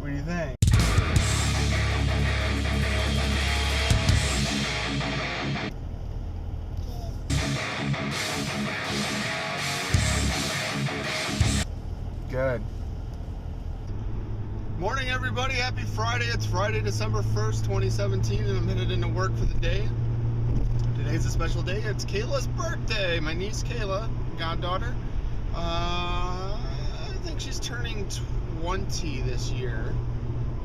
What do you think? Good. Morning, everybody. Happy Friday. It's Friday, December 1st, 2017, and I'm headed into work for the day. Today's a special day. It's Kayla's birthday. My niece Kayla, goddaughter. I think she's turning 20 this year,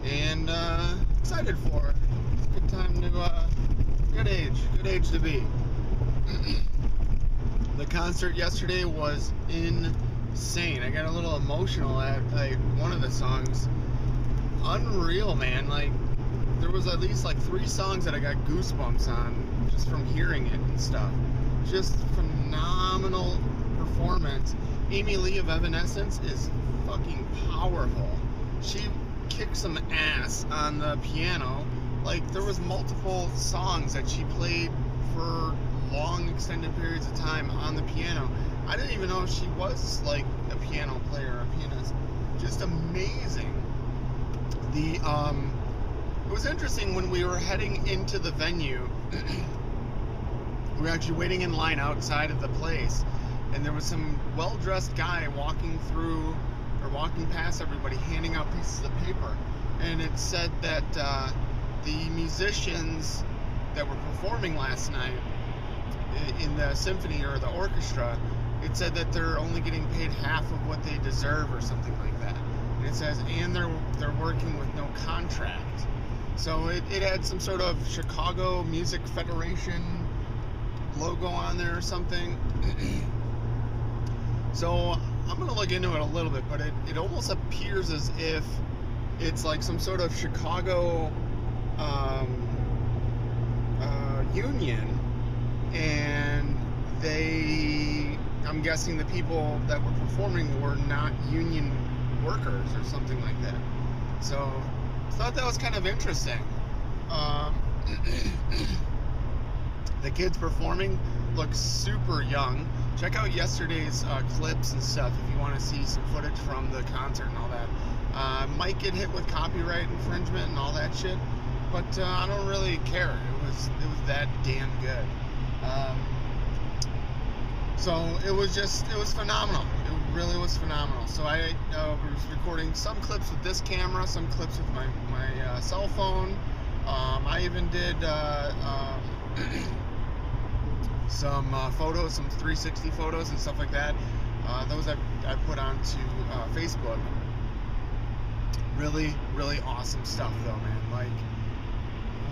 and excited for her. It's a good time to, good age to be. The concert yesterday was insane. I got a little emotional at like one of the songs. Unreal, man. Like, there was at least like 3 songs that I got goosebumps on just from hearing it and stuff. Just phenomenal performance. Amy Lee of Evanescence is fucking powerful. She kicked some ass on the piano. Like, there was multiple songs that she played for long extended periods of time on the piano. I didn't even know she was like a piano player, a pianist. Just amazing. It was interesting when we were heading into the venue. We were actually waiting in line outside of the place, and there was some well-dressed guy walking past everybody, handing out pieces of paper, and it said that the musicians that were performing last night in the symphony or the orchestra, it said that they're only getting paid half of what they deserve or something like that. And it says, and they're working with no contract. So it had some sort of Chicago Music Federation logo on there or something. So I'm going to look into it a little bit, but it almost appears as if it's like some sort of Chicago union, and I'm guessing the people that were performing were not union workers or something like that. So I thought that was kind of interesting. The kids performing look super young. Check out yesterday's clips and stuff if you want to see some footage from the concert and all that. Might get hit with copyright infringement and all that shit, but I don't really care. It was that damn good. So it was phenomenal. It really was phenomenal. So I was recording some clips with this camera, some clips with my cell phone. I even did some photos, some 360 photos and stuff like that. Those I put onto Facebook. Really, really awesome stuff though, man. Like,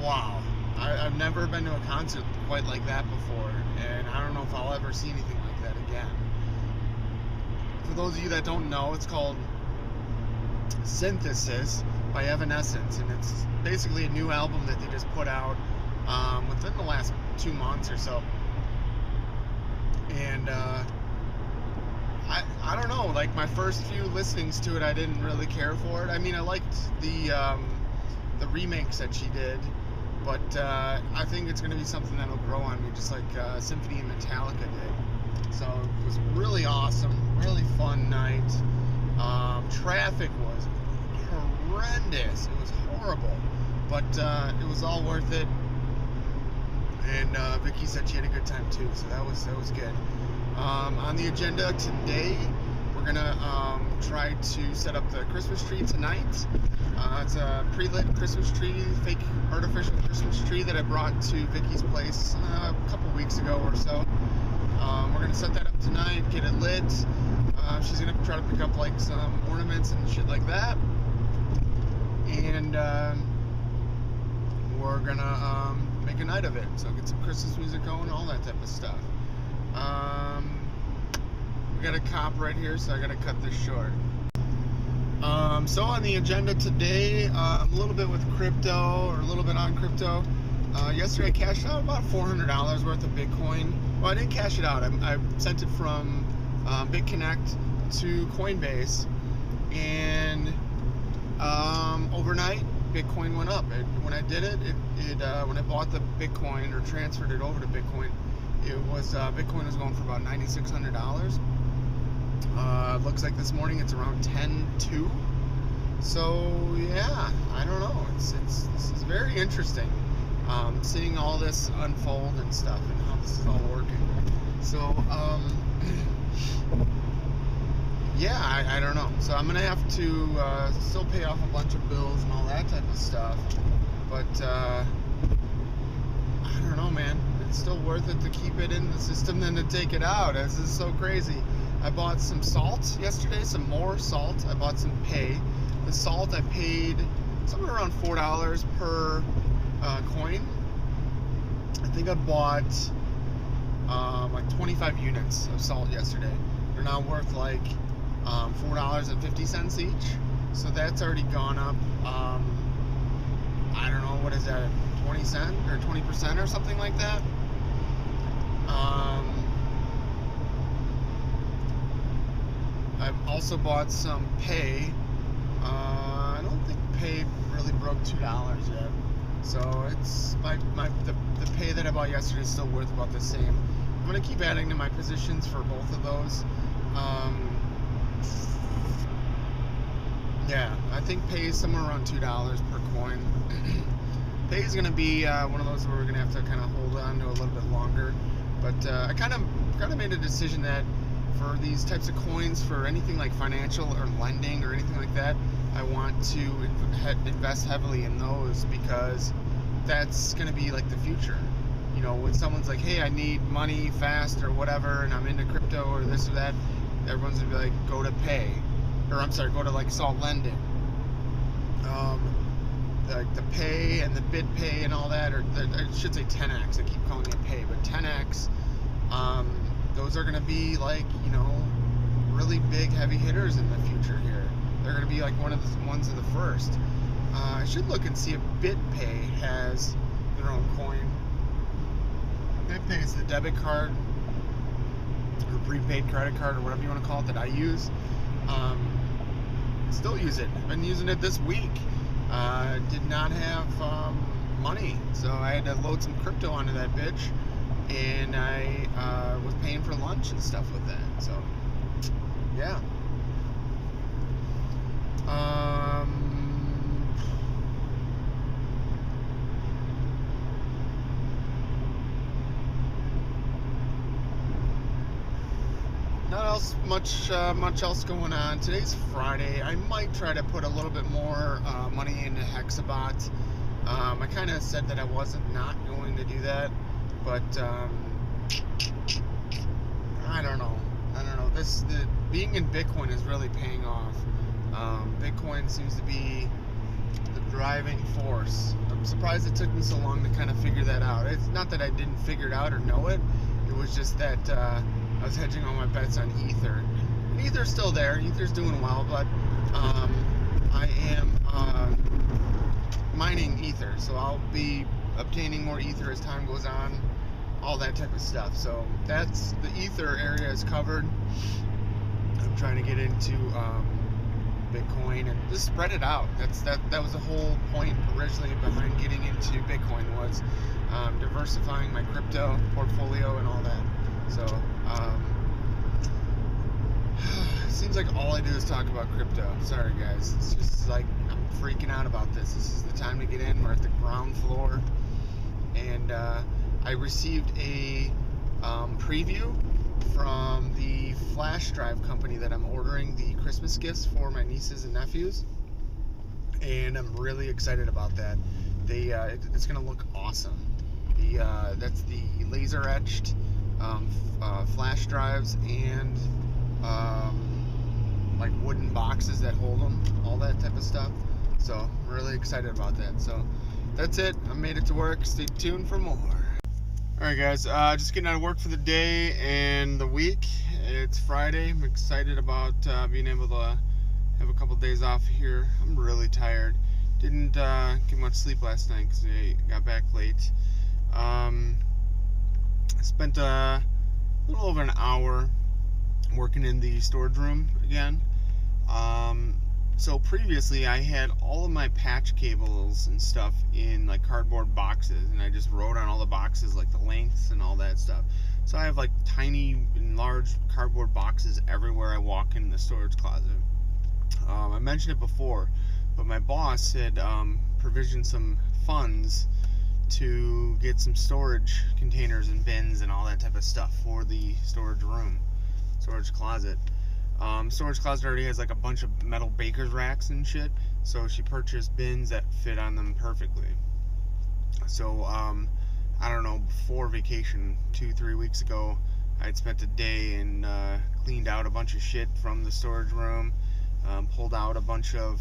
wow. I've never been to a concert quite like that before, and I don't know if I'll ever see anything like that again. For those of you that don't know, it's called Synthesis by Evanescence, and it's basically a new album that they just put out within the last 2 months or so. And I don't know, like my first few listenings to it, I didn't really care for it. I mean, I liked the remakes that she did, but I think it's going to be something that'll grow on me, just like Symphony and Metallica did. So it was really awesome, really fun night. Traffic was horrendous. It was horrible, but it was all worth it. And Vicky said she had a good time too, so that was good. On the agenda today, we're gonna try to set up the Christmas tree tonight. It's a pre-lit Christmas tree, fake artificial Christmas tree that I brought to Vicky's place a couple weeks ago or so. We're gonna set that up tonight, get it lit. She's gonna try to pick up like some ornaments and shit like that, and we're gonna make a night of it. So get some Christmas music going, all that type of stuff. We got a cop right here, so I gotta cut this short. So on the agenda today, a little bit with crypto, or a little bit on crypto. Yesterday I cashed out about $400 worth of Bitcoin. Well, I didn't cash it out. I sent it from BitConnect to Coinbase, and overnight Bitcoin went up. When I did it, when I bought the Bitcoin or transferred it over to Bitcoin, Bitcoin was going for about $9,600. Looks like this morning it's around 10.2. So yeah, I don't know. This is very interesting, seeing all this unfold and stuff, and how this is all working. So yeah, I don't know. So I'm gonna have to still pay off a bunch of bills and all that type of stuff, but I don't know, man. It's still worth it to keep it in the system than to take it out. This is so crazy. I bought some salt yesterday, some more salt. I bought some pay. The salt I paid somewhere around $4 per coin. I think I bought like 25 units of salt yesterday. They're now worth like $4.50 each. So that's already gone up. I don't know, what is that, 20 cent or 20% or something like that. I've also bought some pay. I don't think pay really broke $2 yet, so it's the pay that I bought yesterday is still worth about the same. I'm gonna keep adding to my positions for both of those. Yeah, I think pay is somewhere around $2 per coin. Pay is gonna be one of those where we're gonna have to kind of hold on to a little bit longer. But I kind of made a decision that for these types of coins, for anything like financial or lending or anything like that, I want to invest heavily in those, because that's going to be like the future. You know, when someone's like, hey, I need money fast or whatever, and I'm into crypto or this or that, everyone's going to be like, go to pay. Or I'm sorry, go to like salt lending. Like the pay and the bit pay and all that, or I should say 10x, I keep calling it pay, but 10x, those are going to be like, you know, really big heavy hitters in the future here. They're going to be like one of the ones of the first. I should look and see if BitPay has their own coin. BitPay is the debit card or prepaid credit card or whatever you want to call it that I use. Still use it. I've been using it this week. Did not have money, so I had to load some crypto onto that bitch, and I was paying for lunch and stuff with that. So yeah. Not much else going on. Today's Friday. I might try to put a little bit more money into Hexabot. I kind of said that I wasn't not going to do that, but I don't know. Being in Bitcoin is really paying off. Bitcoin seems to be the driving force. I'm surprised it took me so long to kind of figure that out. It's not that I didn't figure it out or know it. It was just that I was hedging all my bets on Ether. And Ether's still there. Ether's doing well, but I am mining Ether, so I'll be obtaining more Ether as time goes on, all that type of stuff. So that's the Ether area is covered. I'm trying to get into Bitcoin and just spread it out. That was the whole point originally behind getting into Bitcoin, was diversifying my crypto portfolio and all that. So seems like all I do is talk about crypto. Sorry guys, it's just like I'm freaking out about this. This is the time to get in. We're at the ground floor, and I received a preview from the flash drive company that I'm ordering the Christmas gifts for my nieces and nephews, and I'm really excited about that. It's gonna look awesome. That's the laser etched flash drives and like wooden boxes that hold them, all that type of stuff. So I'm really excited about that. So that's it. I made it to work. Stay tuned for more. Alright guys, just getting out of work for the day and the week. It's Friday. I'm excited about being able to have a couple days off here. I'm really tired. Didn't get much sleep last night because I got back late. I spent a little over an hour working in the storage room again. So previously I had all of my patch cables and stuff in like cardboard boxes, and I just wrote on all the boxes like the lengths and all that stuff. So I have like tiny and large cardboard boxes everywhere I walk in the storage closet. I mentioned it before, but my boss had provisioned some funds to get some storage containers and bins and all that type of stuff for the storage closet. Storage closet already has like a bunch of metal baker's racks and shit, so she purchased bins that fit on them perfectly. So I don't know, before vacation 2-3 weeks ago, I'd spent a day and cleaned out a bunch of shit from the storage room, pulled out a bunch of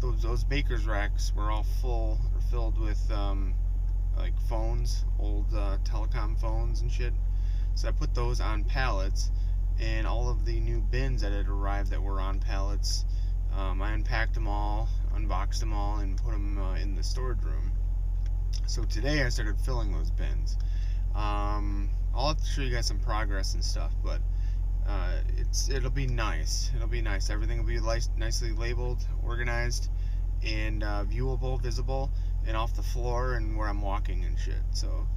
those baker's racks were all filled with like phones, old telecom phones and shit. So I put those on pallets, and all of the new bins that had arrived that were on pallets, I unpacked them all, unboxed them all, and put them in the storage room. So today I started filling those bins. I'll have to show you guys some progress and stuff, but it'll be nice. It'll be nice. Everything will be nicely labeled, organized, and viewable, visible, and off the floor and where I'm walking and shit. So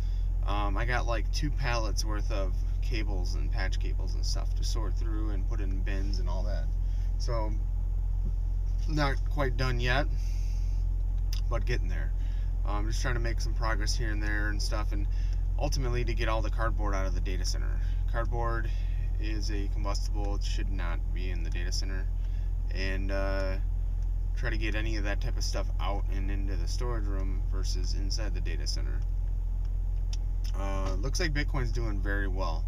I got like 2 pallets worth of cables and patch cables and stuff to sort through and put in bins and all that. So not quite done yet, but getting there. I'm just trying to make some progress here and there and stuff, and ultimately to get all the cardboard out of the data center. Cardboard is a combustible. It should not be in the data center, and try to get any of that type of stuff out and into the storage room versus inside the data center. Looks like Bitcoin's doing very well.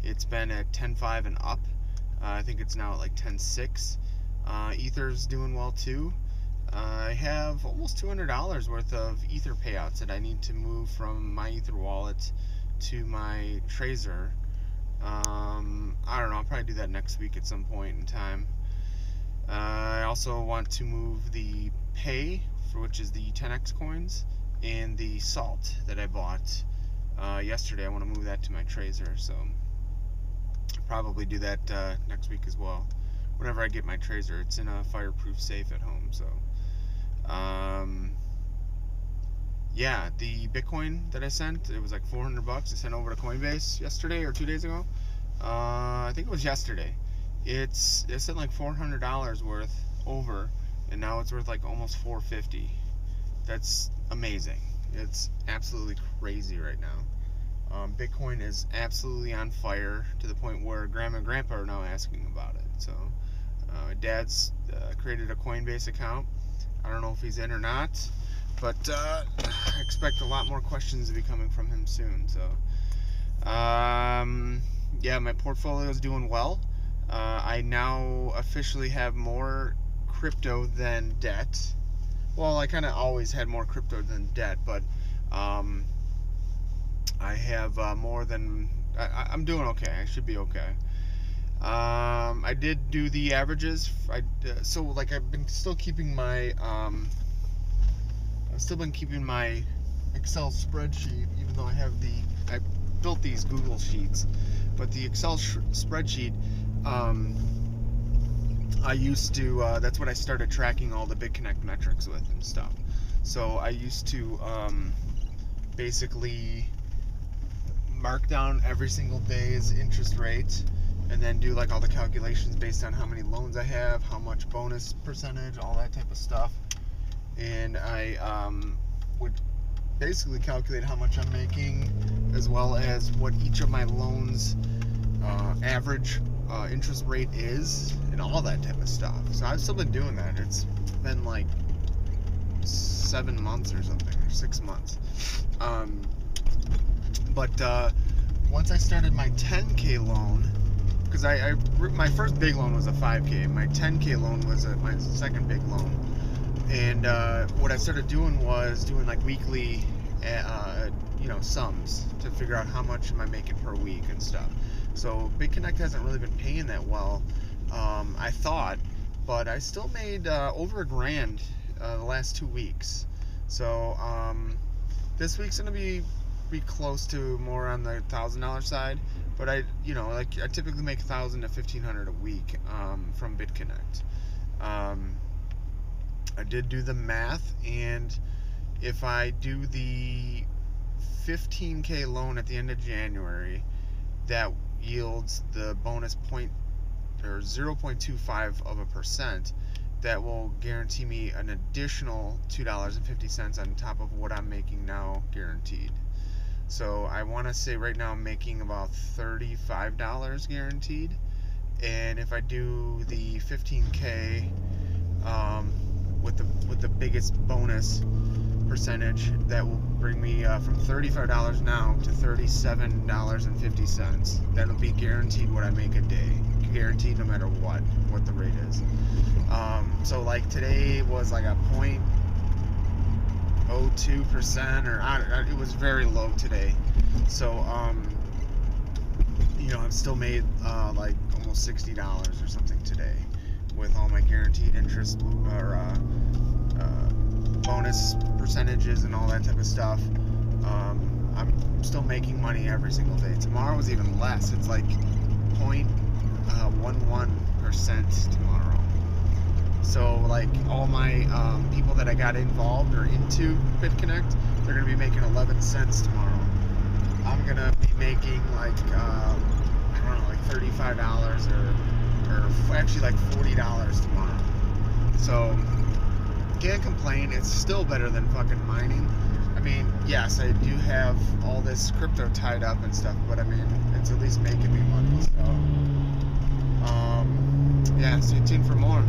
It's been at 10.5 and up. I think it's now at like 10.6. Ether's doing well too. I have almost $200 worth of Ether payouts that I need to move from my Ether wallet to my Trezor. I don't know, I'll probably do that next week at some point in time. I also want to move the Pay, which is the 10x coins, and the Salt that I bought yesterday. I want to move that to my Trezor, so I'll probably do that next week as well. Whenever I get my Trezor, it's in a fireproof safe at home, so yeah, the Bitcoin that I sent, it was like $400. I sent over to Coinbase yesterday or 2 days ago. I think it was yesterday. It sent like $400 worth over, and now it's worth like almost $450. That's amazing. It's absolutely crazy right now. Bitcoin is absolutely on fire to the point where Grandma and Grandpa are now asking about it. So Dad's created a Coinbase account. I don't know if he's in or not, but I expect a lot more questions to be coming from him soon. So yeah, my portfolio is doing well. I now officially have more crypto than debt. Well, I kind of always had more crypto than debt, but I have more than... I'm doing okay. I should be okay. I did do the averages. So like I've been still keeping my I've still been keeping my Excel spreadsheet, even though I built these Google Sheets, but the Excel spreadsheet, I used to, that's what I started tracking all the BitConnect metrics with and stuff. So I used to basically mark down every single day's interest rate, and then do like all the calculations based on how many loans I have, how much bonus percentage, all that type of stuff. And I would basically calculate how much I'm making, as well as what each of my loans average interest rate is, and all that type of stuff. So I've still been doing that. It's been like 7 months or something, or 6 months. But once I started my 10K loan, because my first big loan was a 5K. My 10K loan was my second big loan. And what I started doing was doing like weekly, sums to figure out how much am I making per week and stuff. So BitConnect hasn't really been paying that well, I thought, but I still made over $1,000 the last 2 weeks. So this week's gonna be close to more on the $1,000 side. But I typically make $1,000 to $1,500 a week from BitConnect. I did do the math, and if I do the 15K loan at the end of January, that yields the bonus 0.25%, that will guarantee me an additional $2.50 on top of what I'm making now, guaranteed. So I want to say right now I'm making about $35 guaranteed, and if I do the 15K with the biggest bonus percentage, that will bring me from $35 now to $37.50. That'll be guaranteed what I make a day, guaranteed no matter what the rate is. So like today was like a 0.02%, or it was very low today. So I've still made like almost $60 or something today with all my guaranteed interest or bonus percentages and all that type of stuff. I'm still making money every single day. Tomorrow was even less. It's like 0.11% tomorrow. So like all my people that I got involved or into BitConnect, they're gonna be making 11 cents tomorrow. I'm gonna be making like I don't know, like $35 or actually like $40 tomorrow. So can't complain. It's still better than fucking mining. I mean, yes, I do have all this crypto tied up and stuff, but I mean, it's at least making me money. So yeah, stay tuned for more.